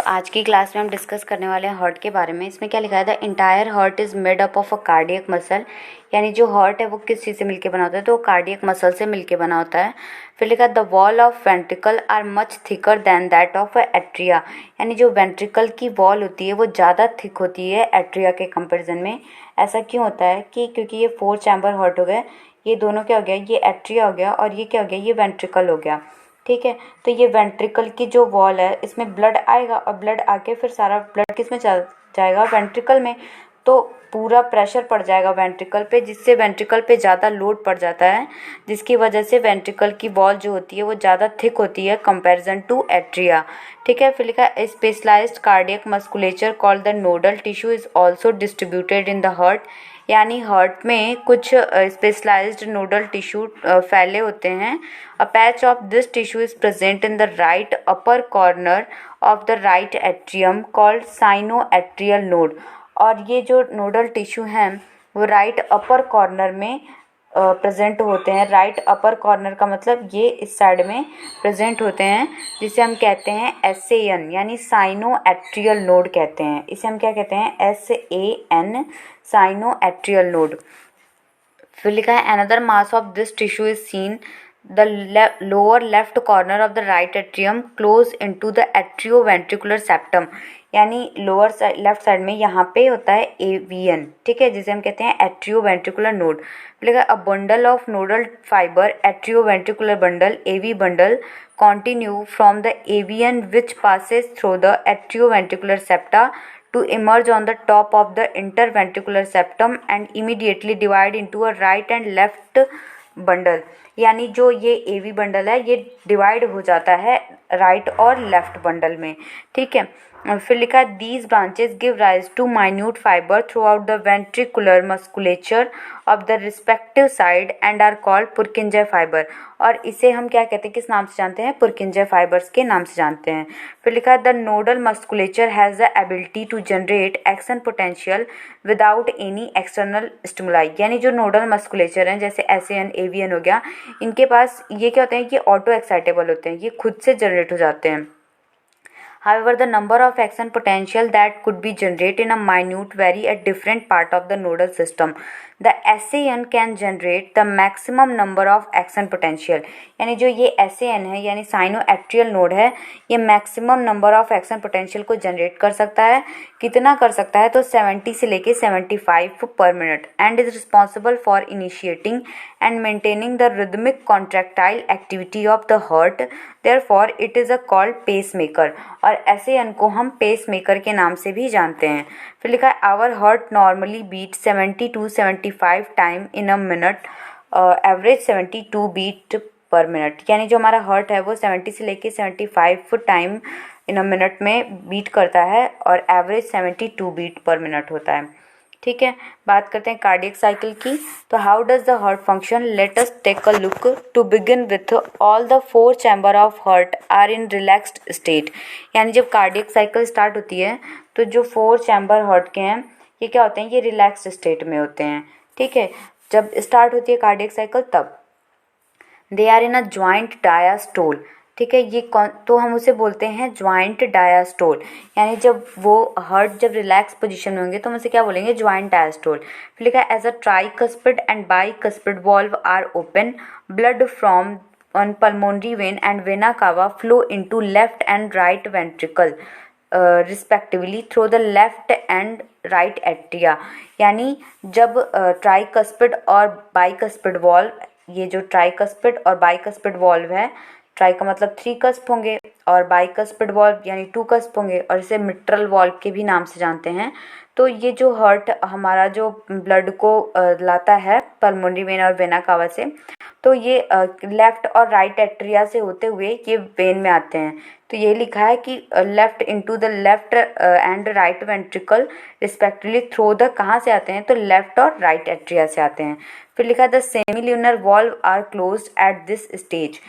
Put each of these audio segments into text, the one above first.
आज की क्लास में हम डिस्कस करने वाले हैं हार्ट के बारे में। इसमें क्या लिखा है, the entire heart is made up of a cardiac muscle, यानी जो हार्ट है वो किस चीज़ से मिलके बना होता है, तो कार्डियक मसल से मिलके बना होता है। फिर लिखा है the wall of ventricle are much thicker than that of atria, यानी जो वेंट्रिकल की वॉल होती है वो ज़्यादा थिक होती है एट्रिया के कंपेरिजन में। ऐसा क्यों होता है कि क्योंकि ये 4 चैम्बर हार्ट हो गए, ये दोनों क्या हो गया, ये एट्रिया हो गया और ये क्या हो गया, ये वेंट्रिकल हो गया। ठीक है, तो ये वेंट्रिकल की जो वॉल है इसमें ब्लड आएगा और ब्लड आके फिर सारा ब्लड किस में चल जाएगा, वेंट्रिकल में। तो पूरा प्रेशर पड़ जाएगा वेंट्रिकल पे, जिससे वेंट्रिकल पे ज़्यादा लोड पड़ जाता है, जिसकी वजह से वेंट्रिकल की वॉल जो होती है वो ज़्यादा थिक होती है कंपैरिजन टू एट्रिया। ठीक है, फिर लिखा है specialised cardiac musculature called the nodal tissue is also distributed in the heart, यानी हार्ट में कुछ स्पेशलाइज्ड नोडल टिश्यू फैले होते हैं। A patch of this tissue is present in the right upper corner of the right atrium called sinoatrial node, और ये जो nodal tissue हैं वो राइट अपर कॉर्नर में प्रेजेंट होते हैं। राइट अपर कॉर्नर का मतलब ये इस साइड में प्रेजेंट होते हैं, जिसे हम कहते हैं SAN, यानी साइनोएट्रियल नोड कहते हैं। इसे हम क्या कहते हैं, SAN, साइनोएट्रियल नोड। फिर लिखा है another mass of this tissue is seen the lower left corner of the right atrium close into the atrioventricular septum, यानी लोअर लेफ्ट साइड में यहाँ पे होता है AVN, ठीक है, जिसे हम कहते हैं एट्रियोवेंट्रिकुलर नोड। लिखा a bundle of nodal fibre atrioventricular bundle AV bundle continue from the AVN which passes through the atrioventricular septa to emerge on the top of the interventricular septum and immediately divide into a right and left bundle, यानी जो ये AV bundle है ये divide हो जाता है right और left bundle में। ठीक है, फिर लिखा है these branches give rise to minute fibre throughout the ventricular musculature of the respective side and are called Purkinje fibre, और इसे हम क्या कहते हैं, किस नाम से जानते हैं, पुरकिंजे फाइबर्स के नाम से जानते हैं। फिर लिखा है the nodal musculature has the ability to generate action potential without any external stimuli, यानी जो नोडल मस्कुलेचर हैं जैसे SAN AVN हो गया, इनके पास ये क्या होते हैं, ये ऑटो एक्साइटेबल होते हैं, ये खुद से जनरेट हो जाते हैं। However, the number of action potential that could be generated in a minute vary at different part of the nodal system. The SAN can generate the maximum number of action potential, यानी जो ये SAN है यानी sinoatrial node है, ये maximum number of action potential को generate कर सकता है। कितना कर सकता है, तो 70 से लेके 75 per minute, and is responsible for initiating and maintaining the rhythmic contractile activity of the heart, therefore it is a called pacemaker, और SAN को हम पेस मेकर के नाम से भी जानते हैं। फिर लिखा है our heart normally beat 70 to 75 time in a minute, average 72 beat per minute, यानी जो हमारा हार्ट है वो 70 से लेके 75 टाइम इन अ मिनट में बीट करता है और एवरेज 72 बीट पर मिनट होता है। ठीक है, बात करते हैं कार्डियक साइकिल की। तो how does the heart function, let us take a look. To begin with all the 4 chamber of heart are in relaxed state, यानी जब कार्डियक साइकिल स्टार्ट होती है तो जो 4 चैम्बर हार्ट के हैं ये क्या होते हैं, ये रिलैक्स्ड स्टेट में होते हैं। ठीक है, जब स्टार्ट होती है कार्डियक साइकिल तब they are in a joint डायास्टोल। ठीक है, ये कौन, तो हम उसे बोलते हैं ज्वाइंट डायास्टोल, यानी जब वो हार्ट जब रिलैक्स पोजीशन में होंगे तो हम उसे क्या बोलेंगे, ज्वाइंट डायास्टोल। फिर लिखा है as a tricuspid and bicuspid valve are open, blood from on pulmonary vein and vena cava flow into left and right ventricle respectively through the left and right atria, यानी जब ट्राइकस्पिड और bicuspid valve, ये जो tricuspid और bicuspid valve है, try का मतलब 3 cusp होंगे और बाइकस्पिड वॉल्व यानी 2 कस्प होंगे, और इसे मिट्रल वॉल्व के भी नाम से जानते हैं। तो ये जो हार्ट हमारा जो ब्लड को लाता है पल्मोनरी वेन और वेना कावा से, तो ये लेफ्ट और राइट एट्रिया से होते हुए ये वेन में आते हैं। तो ये लिखा है कि left into the left and right ventricle respectively through the, कहाँ से आते हैं, तो लेफ्ट और राइट एट्रिया से आते हैं। फिर लिखा है the semilunar valve are closed at this stage,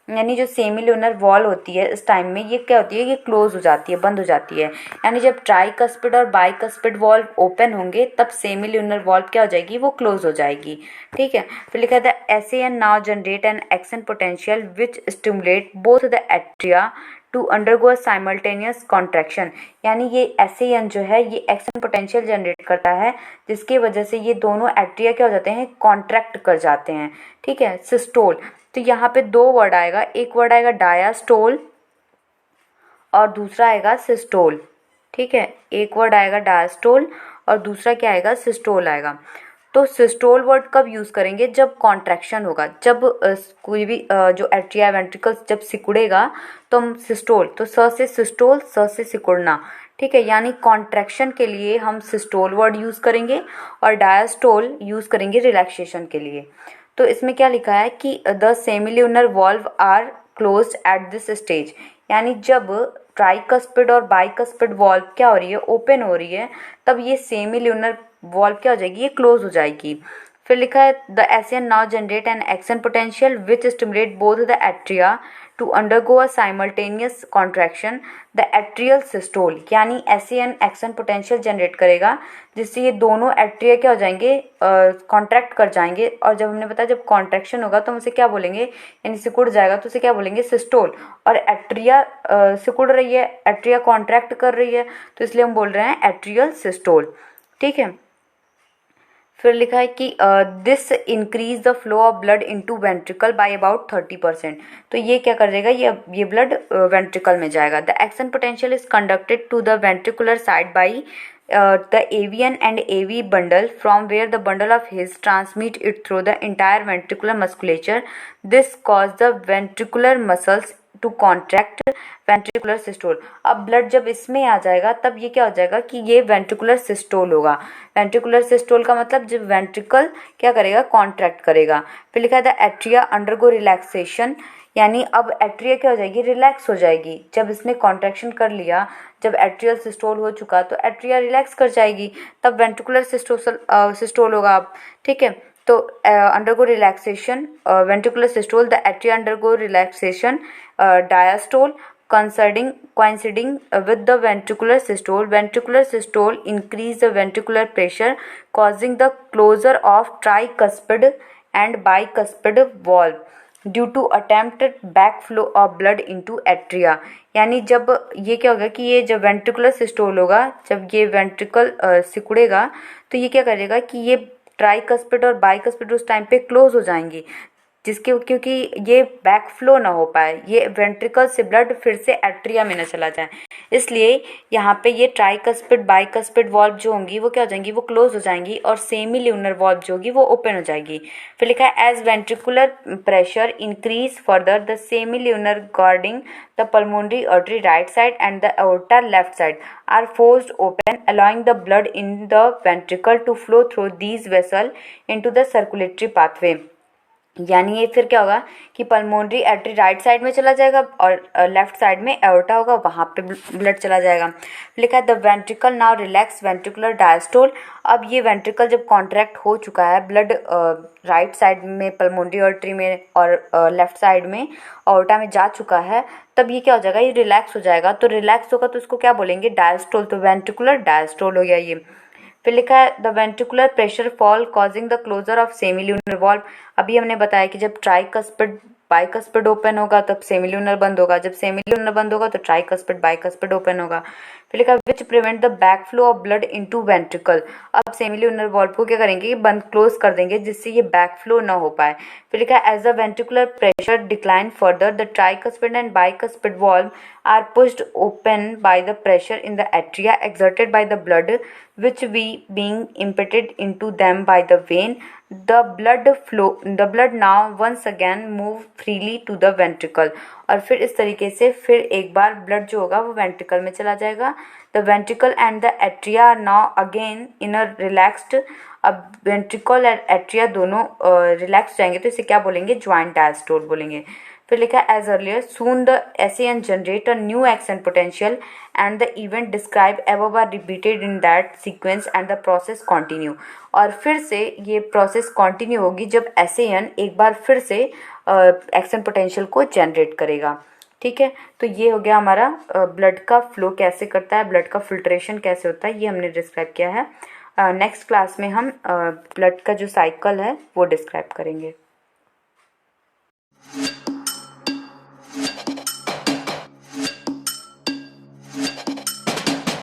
यानी जो सेमिल्यूनर वॉल होती है इस टाइम में ये क्या होती है, ये क्लोज हो जाती है, बंद हो जाती है, यानी जब ट्राइकस्पिड और बाइकस्पिड वॉल्व ओपन होंगे तब सेमिल्यूनर वॉल्व क्या हो जाएगी, वो क्लोज हो जाएगी। ठीक है, फिर लिखा है the SAN now generate an action potential which stimulate both the atria to undergo a simultaneous contraction, यानी ये SAN जो है ये एक्शन पोटेंशियल जनरेट करता है, जिसकी वजह से ये दोनों एट्रिया क्या हो जाते हैं, कॉन्ट्रैक्ट कर जाते हैं। ठीक है, सिस्टोल, तो यहाँ पे दो वर्ड आएगा, एक वर्ड आएगा डायास्टोल और दूसरा आएगा सिस्टोल। ठीक है, एक वर्ड आएगा डायस्टोल और दूसरा क्या आएगा, सिस्टोल आएगा। तो सिस्टोल वर्ड कब यूज़ करेंगे, जब कॉन्ट्रैक्शन होगा, जब कोई भी जो एट्रिया वेंट्रिकल्स जब सिकुड़ेगा तो हम सिस्टोल, तो स से सिस्टोल, स से सिकुड़ना। ठीक है, यानी कॉन्ट्रैक्शन के लिए हम सिस्टोल वर्ड यूज़ करेंगे और डायस्टोल यूज़ करेंगे रिलैक्सेशन के लिए। तो इसमें क्या लिखा है कि the semilunar valve are closed at this stage, यानी जब ट्राइकस्पिड और बाइकस्पिड वॉल्व क्या हो रही है, ओपन हो रही है, तब ये सेमिल्यूनर वॉल्व क्या हो जाएगी, ये क्लोज हो जाएगी। फिर लिखा है the SAN now generate an action potential which stimulate both the atria to undergo a simultaneous contraction the atrial systole, यानी SAN एक्शन पोटेंशियल जनरेट करेगा जिससे ये दोनों एट्रिया क्या हो जाएंगे, कॉन्ट्रैक्ट कर जाएंगे। और जब हमने बताया जब कॉन्ट्रैक्शन होगा तो हम उसे क्या बोलेंगे, यानी सिकुड़ जाएगा तो उसे क्या बोलेंगे, सिस्टोल। और एट्रिया सिकुड़ रही है, एट्रिया कॉन्ट्रैक्ट कर रही है, तो इसलिए हम बोल रहे हैं एट्रियल सिस्टोल। ठीक है, फिर लिखा है कि this increase the flow of blood into ventricle by about 30%, तो ये क्या कर देगा, ये ब्लड वेंट्रिकल में जाएगा। The action potential is conducted to the ventricular side by the AVN and AV bundle from where the bundle of His transmit it through the entire ventricular musculature. This cause the ventricular muscles to contract ventricular systole. अब blood जब इसमें आ जाएगा तब ये क्या हो जाएगा कि ये वेंट्रिकुलर सिस्टोल होगा। वेंट्रिकुलर सिस्टोल का मतलब जब वेंट्रिकल क्या करेगा, कॉन्ट्रैक्ट करेगा। फिर लिखा है द एट्रिया अंडरगो रिलैक्सेशन, यानी अब एट्रिया क्या हो जाएगी, रिलैक्स हो जाएगी। जब इसने कॉन्ट्रैक्शन कर लिया, जब एट्रियल सिस्टोल हो चुका तो एट्रिया रिलैक्स कर जाएगी, तब वेंट्रिकुलर सिस्टोल होगा अब। ठीक है, तो undergo relaxation ventricular systole, the atria undergo relaxation diastole coinciding with the ventricular systole increase the ventricular pressure causing the closure of tricuspid and bicuspid valve due to attempted backflow of blood into atria, यानी जब ये क्या होगा कि ये जब ventricular systole होगा, जब ये वेंट्रिकल सिकुड़ेगा तो ये क्या करेगा कि ये ट्राइकस्पिड और बाइकस्पिड उस टाइम पे क्लोज हो जाएंगी, जिसके क्योंकि ये बैक फ्लो ना हो पाए, ये वेंट्रिकल से ब्लड फिर से एट्रिया में ना चला जाए, इसलिए यहाँ पे ये ट्राइकस्पिड बाइकस्पिड वॉल्व जो होंगी वो क्या हो जाएंगी, वो क्लोज हो जाएंगी और सेमील्यूनर वॉल्व जो होगी वो ओपन हो जाएगी। फिर लिखा है as ventricular pressure increase further the semilunar guarding the pulmonary artery right side and the aorta left side are forced open allowing the blood in the ventricle to flow through these vessels into the circulatory pathway, यानी ये फिर क्या होगा कि pulmonary artery right side में चला जाएगा और लेफ्ट साइड में एओर्टा होगा, वहाँ पे ब्लड चला जाएगा। लिखा है the ventricle now relax ventricular diastole, अब ये वेंट्रिकल जब कॉन्ट्रैक्ट हो चुका है, ब्लड राइट साइड में पल्मोनरी आर्टरी में और लेफ्ट साइड में एओर्टा में जा चुका है, तब ये क्या हो जाएगा, ये रिलैक्स हो जाएगा। तो रिलैक्स होगा तो इसको क्या बोलेंगे, डायस्टोल, तो वेंट्रिकुलर डायस्टोल हो गया ये। फिर लिखा है the ventricular pressure fall causing the closure of semilunar valve, अभी हमने बताया कि जब ट्राइकस्पिड बाइकस्पिड ओपन होगा तब सेमिल्यूनर बंद होगा, जब सेमिल्यूनर बंद होगा तो ट्राइकस्पिड बाइकस्पिड ओपन होगा। फिर लिखा which prevent the back flow of blood into ventricle, अब सेमिल्यूनर वॉल्व को क्या करेंगे, बंद क्लोज कर देंगे जिससे ये बैक फ्लो ना हो पाए। फिर लिखा as the ventricular pressure decline further the tricuspid and bicuspid valve are pushed open by the pressure in the atria exerted by the blood which we being impeted into them by the vein, the blood now once again move freely to the ventricle, और फिर इस तरीके से फिर एक बार blood जो होगा वो वेंट्रिकल में चला जाएगा। The ventricle and the atria are now again in a relaxed, अब वेंट्रिकल और एट्रिया दोनों रिलैक्स जाएंगे तो इसे क्या बोलेंगे, ज्वाइंट डायस्टोल बोलेंगे। फिर लिखा as earlier soon the SAN generate a new action potential and the event describe above are repeated in that sequence and the process continue, और फिर से ये प्रोसेस कंटिन्यू होगी जब SAN एक बार फिर से एक्शन पोटेंशियल को जनरेट करेगा। ठीक है, तो ये हो गया हमारा ब्लड का फ्लो कैसे करता है, ब्लड का फिल्ट्रेशन कैसे होता है, ये हमने डिस्क्राइब किया है। नेक्स्ट क्लास में हम ब्लड का जो साइकिल है वो डिस्क्राइब करेंगे।